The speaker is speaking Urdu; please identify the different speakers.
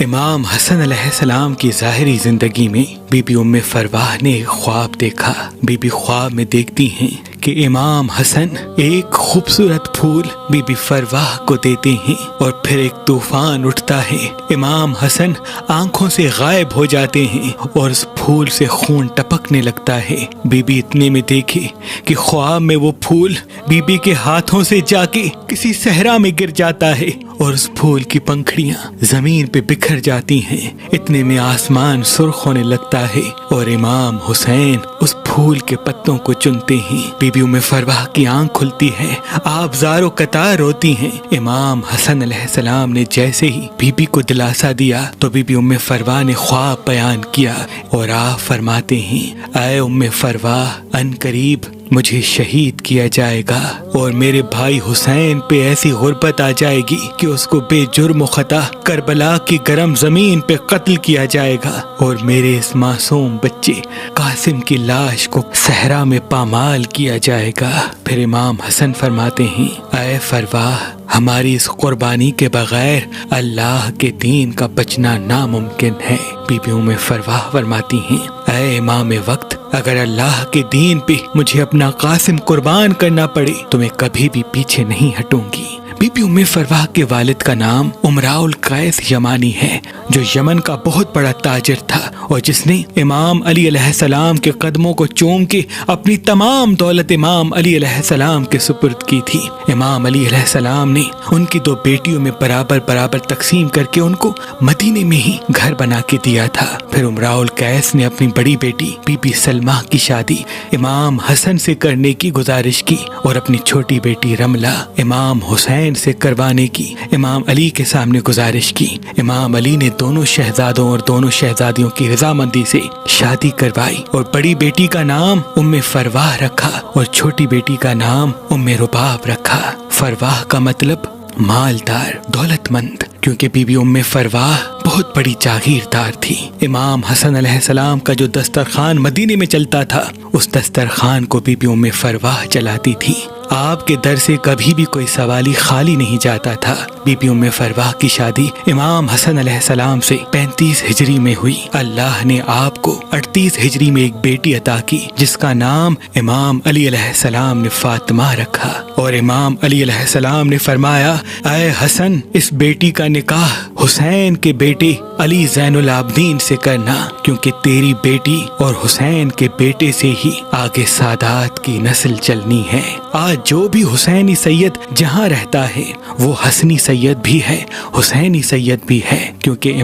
Speaker 1: امام حسن علیہ السلام کی ظاہری زندگی میں بی بی ام فرواہ نے ایک خواب دیکھا۔ بی بی خواب میں دیکھتی ہیں کہ امام حسن ایک خوبصورت پھول بی بی فرواہ کو دیتے ہیں اور پھر ایک طوفان اٹھتا ہے۔ امام حسن آنکھوں سے غائب ہو جاتے ہیں اور اس پھول سے خون ٹپکنے لگتا ہے۔ بی بی اتنے میں دیکھے کہ خواب میں وہ پھول بی بی کے ہاتھوں سے جا کے کسی صحرا میں گر جاتا ہے اور اس پھول کی پنکھڑیاں زمین پہ بکھر جاتی ہیں۔ اتنے میں آسمان سرخ ہونے لگتا ہے اور امام حسین اس پھول کے پتوں کو چنتے ہیں۔ بی بی ام فرواہ کی آنکھ کھلتی ہے، آپ زار و قطار ہوتی ہیں۔ امام حسن علیہ السلام نے جیسے ہی بی بی کو دلاسا دیا تو بی بی ام فرواہ نے خواب بیان کیا اور آپ فرماتے ہیں، اے ام فرواہ، ان قریب مجھے شہید کیا جائے گا اور میرے بھائی حسین پہ ایسی غربت آ جائے گی کہ اس کو بے جرم و خطا کربلا کی گرم زمین پہ قتل کیا جائے گا اور میرے اس معصوم بچے قاسم کی لاش کو صحرا میں پامال کیا جائے گا۔ پھر امام حسن فرماتے ہیں، اے فرواہ، ہماری اس قربانی کے بغیر اللہ کے دین کا بچنا ناممکن ہے۔ بی بی ام فرواہ فرماتی ہیں، اے امام وقت، اگر اللہ کے دین پہ مجھے اپنا قاسم قربان کرنا پڑے تو میں کبھی بھی پیچھے نہیں ہٹوں گی۔ بی بی ام فرواہ کے والد کا نام امراء القیس یمانی ہے، جو یمن کا بہت بڑا تاجر تھا اور جس نے امام علی علیہ السلام کے قدموں کو چوم کے اپنی تمام دولت امام علی علیہ السلام کے سپرد کی تھی۔ امام علی علیہ السلام نے ان کی 2 بیٹیوں میں برابر تقسیم کر کے ان کو مدینے میں ہی گھر بنا کے دیا تھا۔ پھر امراء القیس نے اپنی بڑی بیٹی بی بی سلمہ کی شادی امام حسن سے کرنے کی گزارش کی اور اپنی چھوٹی بیٹی رملہ امام حسین سے کروانے کی امام علی کے سامنے گزارش کی۔ امام علی نے دونوں شہزادوں اور دونوں شہزادیوں کی رضامندی سے شادی کروائی اور بڑی بیٹی کا نام ام فرواہ رکھا اور چھوٹی بیٹی کا نام ام رباب رکھا۔ فرواہ کا مطلب مالدار، دولت مند، کیونکہ بی بی ام فرواہ بہت بڑی جاگیردار تھی۔ امام حسن علیہ السلام کا جو دسترخوان مدینے میں چلتا تھا، اس دسترخوان کو بی بی ام فرواہ چلاتی تھی۔ آپ کے در سے کبھی بھی کوئی سوالی خالی نہیں جاتا تھا۔ بی بی ام فرواہ کی شادی امام حسن علیہ السلام سے 35 ہجری میں ہوئی۔ اللہ نے آپ کو 38 ہجری میں ایک بیٹی عطا کی جس کا نام امام علی علیہ السلام نے فاطمہ رکھا، اور امام علی علیہ السلام نے فرمایا، اے حسن، اس بیٹی کا نکاح حسین کے بیٹے علی زین العابدین سے کرنا، کیونکہ تیری بیٹی اور حسین کے بیٹے سے ہی آگے سادات کی نسل چلنی ہے۔ آج جو بھی حسینی سید جہاں رہتا ہے وہ حسنی سید بھی ہے، حسینی سید بھی ہے، کیونکہ